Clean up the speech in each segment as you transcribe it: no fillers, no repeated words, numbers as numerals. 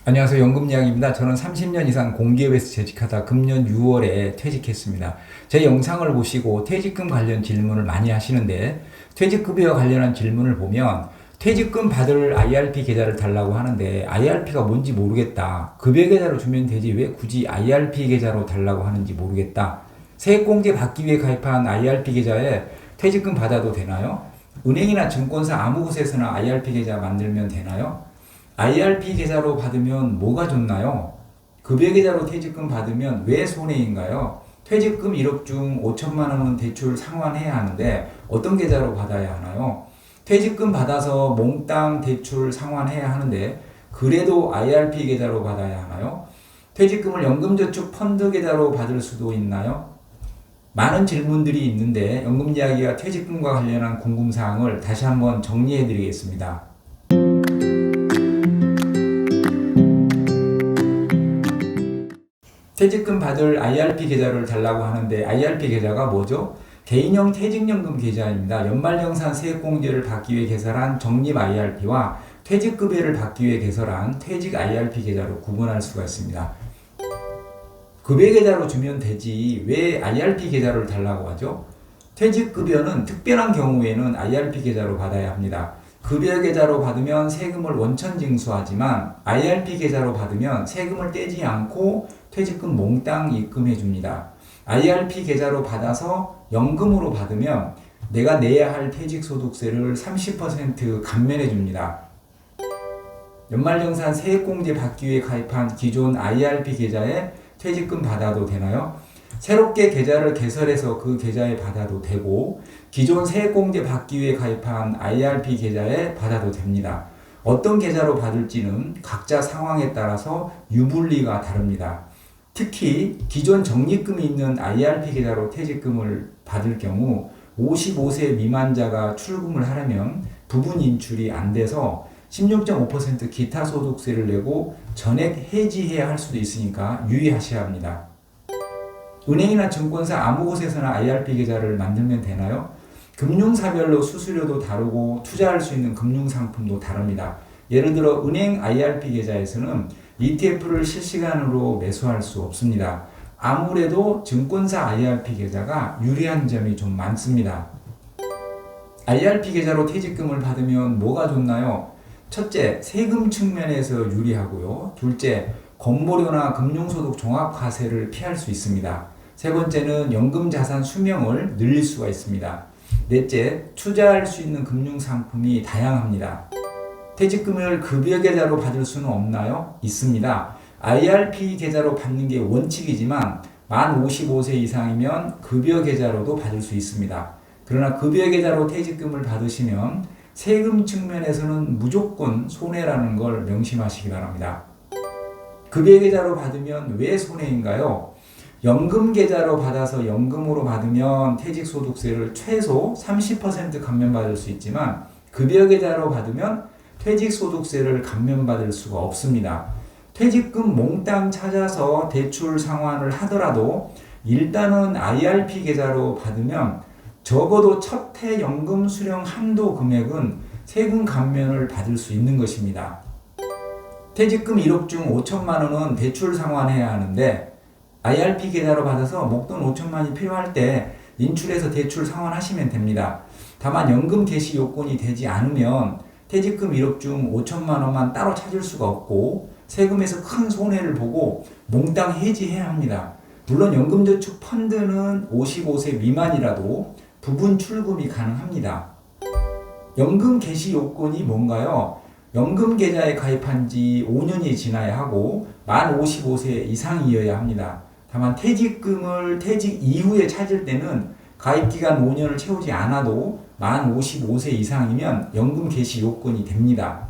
안녕하세요. 연금이야기입니다. 저는 30년 이상 공기업에서 재직하다 금년 6월에 퇴직했습니다. 제 영상을 보시고 퇴직금 관련 질문을 많이 하시는데, 퇴직급여와 관련한 질문을 보면 퇴직금 받을 IRP 계좌를 달라고 하는데 IRP가 뭔지 모르겠다. 급여 계좌로 주면 되지 왜 굳이 IRP 계좌로 달라고 하는지 모르겠다. 세액공제 받기 위해 가입한 IRP 계좌에 퇴직금 받아도 되나요? 은행이나 증권사 아무 곳에서나 IRP 계좌 만들면 되나요? IRP 계좌로 받으면 뭐가 좋나요? 급여 계좌로 퇴직금 받으면 왜 손해인가요? 퇴직금 1억 중 5천만 원은 대출 상환해야 하는데 어떤 계좌로 받아야 하나요? 퇴직금 받아서 몽땅 대출 상환해야 하는데 그래도 IRP 계좌로 받아야 하나요? 퇴직금을 연금저축 펀드 계좌로 받을 수도 있나요? 많은 질문들이 있는데 연금 이야기와 퇴직금과 관련한 궁금사항을 다시 한번 정리해 드리겠습니다. 퇴직금 받을 IRP 계좌를 달라고 하는데 IRP 계좌가 뭐죠? 개인형 퇴직연금 계좌입니다. 연말정산 세액공제를 받기 위해 개설한 적립 IRP와 퇴직급여를 받기 위해 개설한 퇴직 IRP 계좌로 구분할 수가 있습니다. 급여 계좌로 주면 되지 왜 IRP 계좌를 달라고 하죠? 퇴직급여는 특별한 경우에는 IRP 계좌로 받아야 합니다. 급여 계좌로 받으면 세금을 원천 징수하지만 IRP 계좌로 받으면 세금을 떼지 않고 퇴직금 몽땅 입금해 줍니다. IRP 계좌로 받아서 연금으로 받으면 내가 내야 할 퇴직소득세를 30% 감면해 줍니다. 연말정산 세액공제 받기 위해 가입한 기존 IRP 계좌에 퇴직금 받아도 되나요? 새롭게 계좌를 개설해서 그 계좌에 받아도 되고 기존 세액공제 받기 위해 가입한 IRP 계좌에 받아도 됩니다. 어떤 계좌로 받을지는 각자 상황에 따라서 유불리가 다릅니다. 특히 기존 적립금이 있는 IRP 계좌로 퇴직금을 받을 경우 55세 미만자가 출금을 하려면 부분 인출이 안 돼서 16.5% 기타 소득세를 내고 전액 해지해야 할 수도 있으니까 유의하셔야 합니다. 은행이나 증권사 아무 곳에서나 IRP 계좌를 만들면 되나요? 금융사별로 수수료도 다르고 투자할 수 있는 금융상품도 다릅니다. 예를 들어 은행 IRP 계좌에서는 ETF를 실시간으로 매수할 수 없습니다. 아무래도 증권사 IRP 계좌가 유리한 점이 좀 많습니다. IRP 계좌로 퇴직금을 받으면 뭐가 좋나요? 첫째, 세금 측면에서 유리하고요. 둘째, 건보료나 금융소득 종합과세를 피할 수 있습니다. 세 번째는 연금자산 수명을 늘릴 수가 있습니다. 넷째, 투자할 수 있는 금융상품이 다양합니다. 퇴직금을 급여 계좌로 받을 수는 없나요? 있습니다. IRP 계좌로 받는 게 원칙이지만 만 55세 이상이면 급여 계좌로도 받을 수 있습니다. 그러나 급여 계좌로 퇴직금을 받으시면 세금 측면에서는 무조건 손해라는 걸 명심하시기 바랍니다. 급여 계좌로 받으면 왜 손해인가요? 연금 계좌로 받아서 연금으로 받으면 퇴직소득세를 최소 30% 감면받을 수 있지만 급여 계좌로 받으면 퇴직소득세를 감면받을 수가 없습니다. 퇴직금 몽땅 찾아서 대출 상환을 하더라도 일단은 IRP 계좌로 받으면 적어도 첫 해 연금 수령 한도 금액은 세금 감면을 받을 수 있는 것입니다. 퇴직금 1억 중 5천만 원은 대출 상환해야 하는데 IRP 계좌로 받아서 목돈 5천만이 필요할 때 인출해서 대출 상환하시면 됩니다. 다만 연금 개시 요건이 되지 않으면 퇴직금 1억 중 5천만 원만 따로 찾을 수가 없고 세금에서 큰 손해를 보고 몽땅 해지해야 합니다. 물론 연금저축 펀드는 55세 미만이라도 부분 출금이 가능합니다. 연금 개시 요건이 뭔가요? 연금 계좌에 가입한 지 5년이 지나야 하고 만 55세 이상이어야 합니다. 다만 퇴직금을 퇴직 이후에 찾을 때는 가입기간 5년을 채우지 않아도 만 55세 이상이면 연금 개시 요건이 됩니다.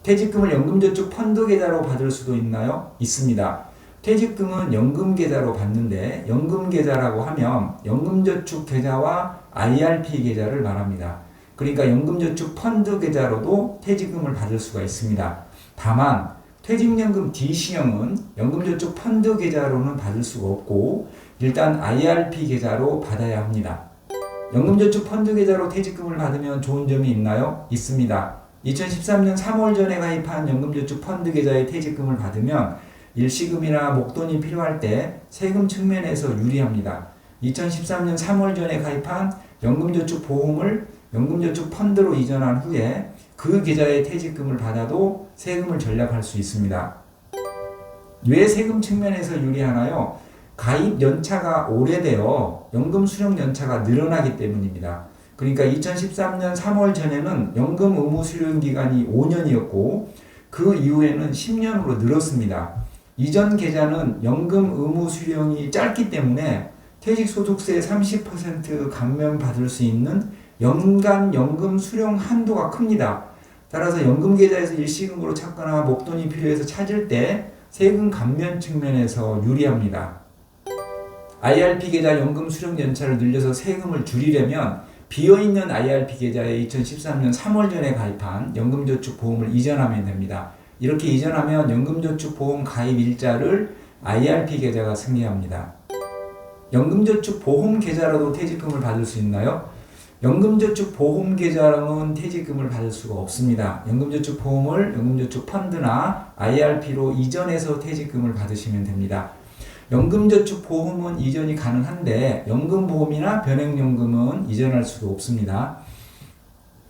퇴직금을 연금저축 펀드 계좌로 받을 수도 있나요? 있습니다. 퇴직금은 연금 계좌로 받는데 연금 계좌라고 하면 연금저축 계좌와 IRP 계좌를 말합니다. 그러니까 연금저축 펀드 계좌로도 퇴직금을 받을 수가 있습니다. 다만 퇴직연금 DC형은 연금저축 펀드 계좌로는 받을 수가 없고 일단 IRP 계좌로 받아야 합니다. 연금저축 펀드 계좌로 퇴직금을 받으면 좋은 점이 있나요? 있습니다. 2013년 3월 전에 가입한 연금저축 펀드 계좌의 퇴직금을 받으면 일시금이나 목돈이 필요할 때 세금 측면에서 유리합니다. 2013년 3월 전에 가입한 연금저축 보험을 연금저축 펀드로 이전한 후에 그 계좌의 퇴직금을 받아도 세금을 절약할 수 있습니다. 왜 세금 측면에서 유리하나요? 가입 연차가 오래되어 연금 수령 연차가 늘어나기 때문입니다. 그러니까 2013년 3월 전에는 연금 의무 수령 기간이 5년이었고 그 이후에는 10년으로 늘었습니다. 이전 계좌는 연금 의무 수령이 짧기 때문에 퇴직소득세 30% 감면 받을 수 있는 연간 연금 수령 한도가 큽니다. 따라서 연금 계좌에서 일시금으로 찾거나 목돈이 필요해서 찾을 때 세금 감면 측면에서 유리합니다. IRP 계좌 연금 수령 연차를 늘려서 세금을 줄이려면 비어있는 IRP 계좌에 2013년 3월 전에 가입한 연금저축 보험을 이전하면 됩니다. 이렇게 이전하면 연금저축 보험 가입 일자를 IRP 계좌가 승계합니다. 연금저축 보험 계좌로도 퇴직금을 받을 수 있나요? 연금저축 보험 계좌로는 퇴직금을 받을 수가 없습니다. 연금저축 보험을 연금저축 펀드나 IRP로 이전해서 퇴직금을 받으시면 됩니다. 연금저축 보험은 이전이 가능한데 연금보험이나 변액연금은 이전할 수가 없습니다.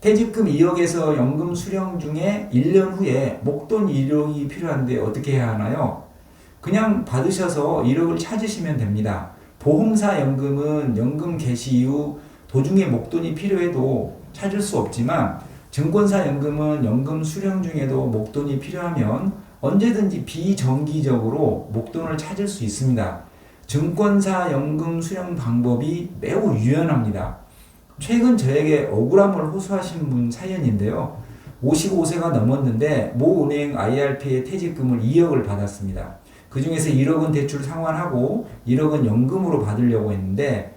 퇴직금 2억에서 연금 수령 중에 1년 후에 목돈 1억이 필요한데 어떻게 해야 하나요? 그냥 받으셔서 1억을 찾으시면 됩니다. 보험사 연금은 연금 개시 이후 도중에 목돈이 필요해도 찾을 수 없지만 증권사 연금은 연금 수령 중에도 목돈이 필요하면 언제든지 비정기적으로 목돈을 찾을 수 있습니다. 증권사 연금 수령 방법이 매우 유연합니다. 최근 저에게 억울함을 호소하신 분 사연인데요. 55세가 넘었는데 모 은행 IRP에 퇴직금을 2억을 받았습니다. 그 중에서 1억은 대출 상환하고 1억은 연금으로 받으려고 했는데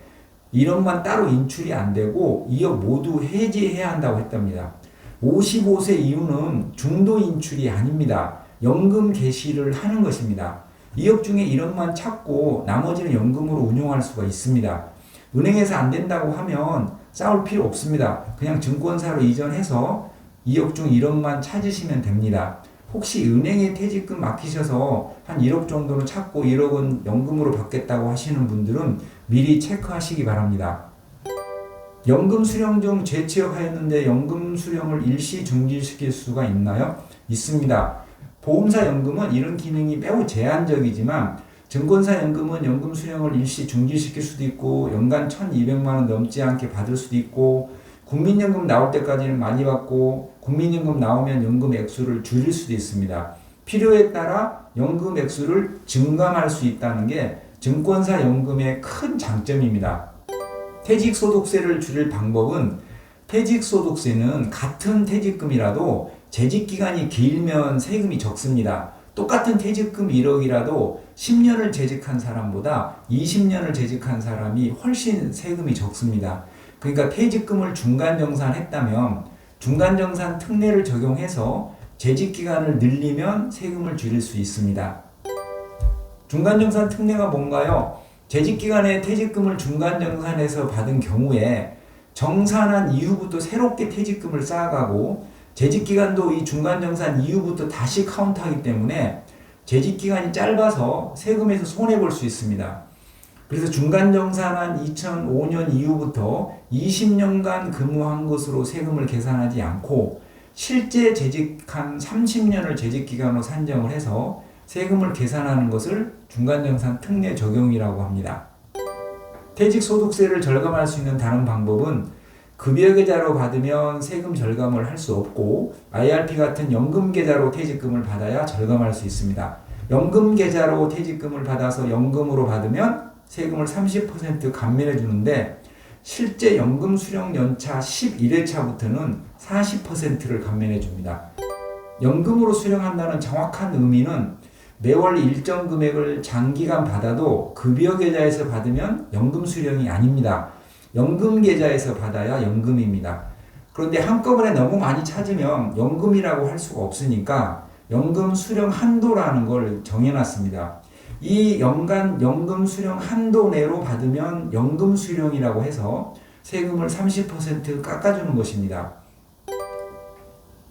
1억만 따로 인출이 안 되고 2억 모두 해지해야 한다고 했답니다. 55세 이후는 중도 인출이 아닙니다. 연금 개시를 하는 것입니다. 2억 중에 1억만 찾고 나머지는 연금으로 운용할 수가 있습니다. 은행에서 안 된다고 하면 싸울 필요 없습니다. 그냥 증권사로 이전해서 2억 중 1억만 찾으시면 됩니다. 혹시 은행에 퇴직금 맡기셔서 한 1억 정도는 찾고 1억은 연금으로 받겠다고 하시는 분들은 미리 체크하시기 바랍니다. 연금 수령 중 재취업하였는데 연금 수령을 일시 중지시킬 수가 있나요? 있습니다. 보험사 연금은 이런 기능이 매우 제한적이지만 증권사 연금은 연금 수령을 일시 중지시킬 수도 있고 연간 1,200만 원 넘지 않게 받을 수도 있고 국민연금 나올 때까지는 많이 받고 국민연금 나오면 연금 액수를 줄일 수도 있습니다. 필요에 따라 연금 액수를 증감할 수 있다는 게 증권사 연금의 큰 장점입니다. 퇴직소득세를 줄일 방법은 퇴직소득세는 같은 퇴직금이라도 재직기간이 길면 세금이 적습니다. 똑같은 퇴직금 1억이라도 10년을 재직한 사람보다 20년을 재직한 사람이 훨씬 세금이 적습니다. 그러니까 퇴직금을 중간정산했다면 중간정산 특례를 적용해서 재직기간을 늘리면 세금을 줄일 수 있습니다. 중간정산 특례가 뭔가요? 재직기간에 퇴직금을 중간정산해서 받은 경우에 정산한 이후부터 새롭게 퇴직금을 쌓아가고 재직기간도 이 중간정산 이후부터 다시 카운트하기 때문에 재직기간이 짧아서 세금에서 손해볼 수 있습니다. 그래서 중간정산한 2005년 이후부터 20년간 근무한 것으로 세금을 계산하지 않고 실제 재직한 30년을 재직기간으로 산정을 해서 세금을 계산하는 것을 중간정산 특례 적용이라고 합니다. 퇴직소득세를 절감할 수 있는 다른 방법은 급여계좌로 받으면 세금 절감을 할 수 없고 IRP 같은 연금계좌로 퇴직금을 받아야 절감할 수 있습니다. 연금계좌로 퇴직금을 받아서 연금으로 받으면 세금을 30% 감면해 주는데 실제 연금 수령 연차 11회차부터는 40%를 감면해 줍니다. 연금으로 수령한다는 정확한 의미는 매월 일정 금액을 장기간 받아도 급여계좌에서 받으면 연금 수령이 아닙니다. 연금계좌에서 받아야 연금입니다. 그런데 한꺼번에 너무 많이 찾으면 연금이라고 할 수가 없으니까 연금 수령 한도라는 걸 정해놨습니다. 이 연간 연금 수령 한도 내로 받으면 연금 수령이라고 해서 세금을 30% 깎아주는 것입니다.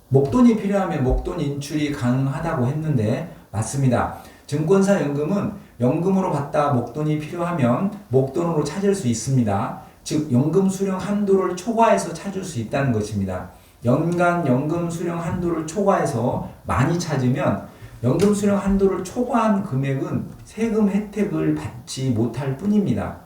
목돈이 필요하면 목돈 인출이 가능하다고 했는데 맞습니다. 증권사 연금은 연금으로 받다 목돈이 필요하면 목돈으로 찾을 수 있습니다. 즉 연금 수령 한도를 초과해서 찾을 수 있다는 것입니다. 연간 연금 수령 한도를 초과해서 많이 찾으면 연금 수령 한도를 초과한 금액은 세금 혜택을 받지 못할 뿐입니다.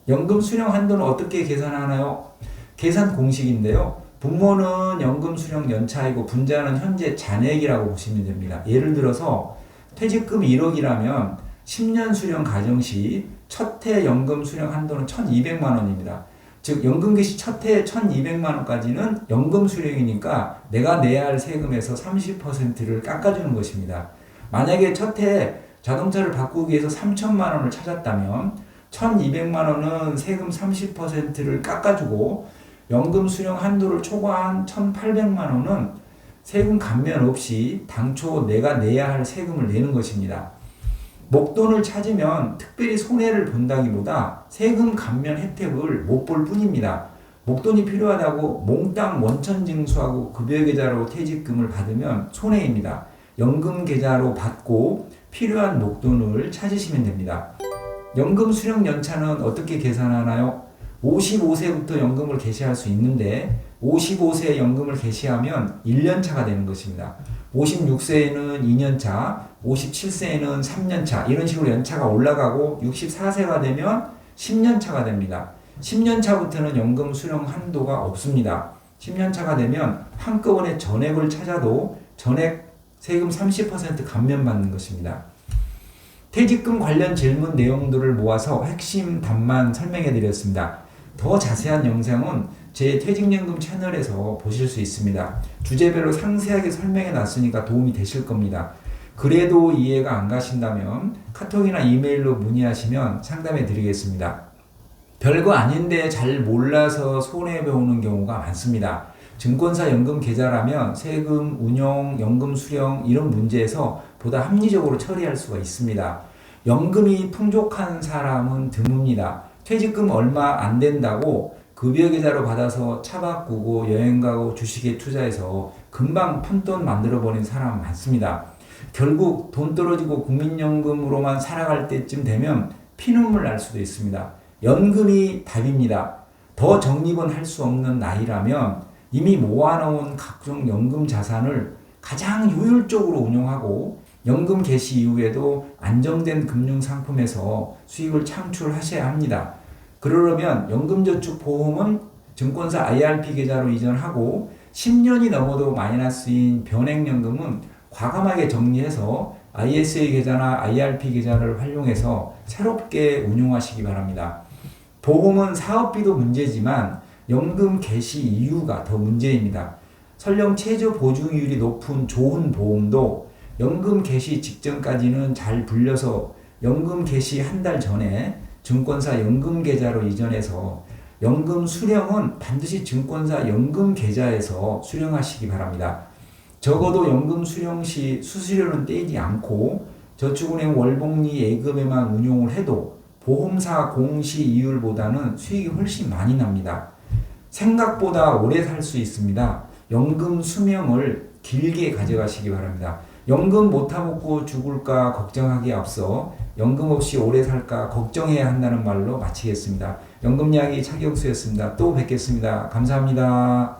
연금 수령 한도는 어떻게 계산하나요? 계산 공식인데요. 분모는 연금 수령 연차이고 분자는 현재 잔액이라고 보시면 됩니다. 예를 들어서 퇴직금 1억이라면 10년 수령 가정 시 첫 해 연금 수령 한도는 1,200만 원입니다. 즉 연금 개시 첫 해 1,200만 원까지는 연금 수령이니까 내가 내야 할 세금에서 30%를 깎아주는 것입니다. 만약에 첫 해 자동차를 바꾸기 위해서 3,000만 원을 찾았다면 1,200만 원은 세금 30%를 깎아주고 연금 수령 한도를 초과한 1,800만 원은 세금 감면 없이 당초 내가 내야 할 세금을 내는 것입니다. 목돈을 찾으면 특별히 손해를 본다기보다 세금 감면 혜택을 못 볼 뿐입니다. 목돈이 필요하다고 몽땅 원천징수하고 급여계좌로 퇴직금을 받으면 손해입니다. 연금계좌로 받고 필요한 목돈을 찾으시면 됩니다. 연금 수령 연차는 어떻게 계산하나요? 55세부터 연금을 개시할 수 있는데 55세 연금을 개시하면 1년차가 되는 것입니다. 56세에는 2년차, 57세에는 3년차 이런 식으로 연차가 올라가고 64세가 되면 10년차가 됩니다. 10년차부터는 연금 수령 한도가 없습니다. 10년차가 되면 한꺼번에 전액을 찾아도 전액 세금 30% 감면받는 것입니다. 퇴직금 관련 질문 내용들을 모아서 핵심 답만 설명해 드렸습니다. 더 자세한 영상은 제 퇴직연금 채널에서 보실 수 있습니다. 주제별로 상세하게 설명해 놨으니까 도움이 되실 겁니다. 그래도 이해가 안 가신다면 카톡이나 이메일로 문의하시면 상담해 드리겠습니다. 별거 아닌데 잘 몰라서 손해보는 경우가 많습니다. 증권사 연금 계좌라면 세금, 운용, 연금 수령 이런 문제에서 보다 합리적으로 처리할 수가 있습니다. 연금이 풍족한 사람은 드뭅니다. 퇴직금 얼마 안 된다고 급여계좌로 받아서 차 바꾸고 여행 가고 주식에 투자해서 금방 푼돈 만들어버린 사람 많습니다. 결국 돈 떨어지고 국민연금으로만 살아갈 때쯤 되면 피눈물 날 수도 있습니다. 연금이 답입니다. 더 적립은 할 수 없는 나이라면 이미 모아놓은 각종 연금 자산을 가장 효율적으로 운용하고 연금 개시 이후에도 안정된 금융상품에서 수익을 창출하셔야 합니다. 그러려면 연금저축보험은 증권사 IRP 계좌로 이전하고 10년이 넘어도 마이너스인 변액연금은 과감하게 정리해서 ISA 계좌나 IRP 계좌를 활용해서 새롭게 운용하시기 바랍니다. 보험은 사업비도 문제지만 연금 개시 이유가 더 문제입니다. 설령 최저 보증이율이 높은 좋은 보험도 연금 개시 직전까지는 잘 불려서 연금 개시 한 달 전에 증권사 연금 계좌로 이전해서 연금 수령은 반드시 증권사 연금 계좌에서 수령하시기 바랍니다. 적어도 연금 수령 시 수수료는 떼지 않고 저축은행 월복리 예금에만 운용을 해도 보험사 공시 이율보다는 수익이 훨씬 많이 납니다. 생각보다 오래 살 수 있습니다. 연금 수명을 길게 가져가시기 바랍니다. 연금 못 타먹고 죽을까 걱정하기에 앞서 연금 없이 오래 살까 걱정해야 한다는 말로 마치겠습니다. 연금 이야기 차기옥수였습니다. 또 뵙겠습니다. 감사합니다.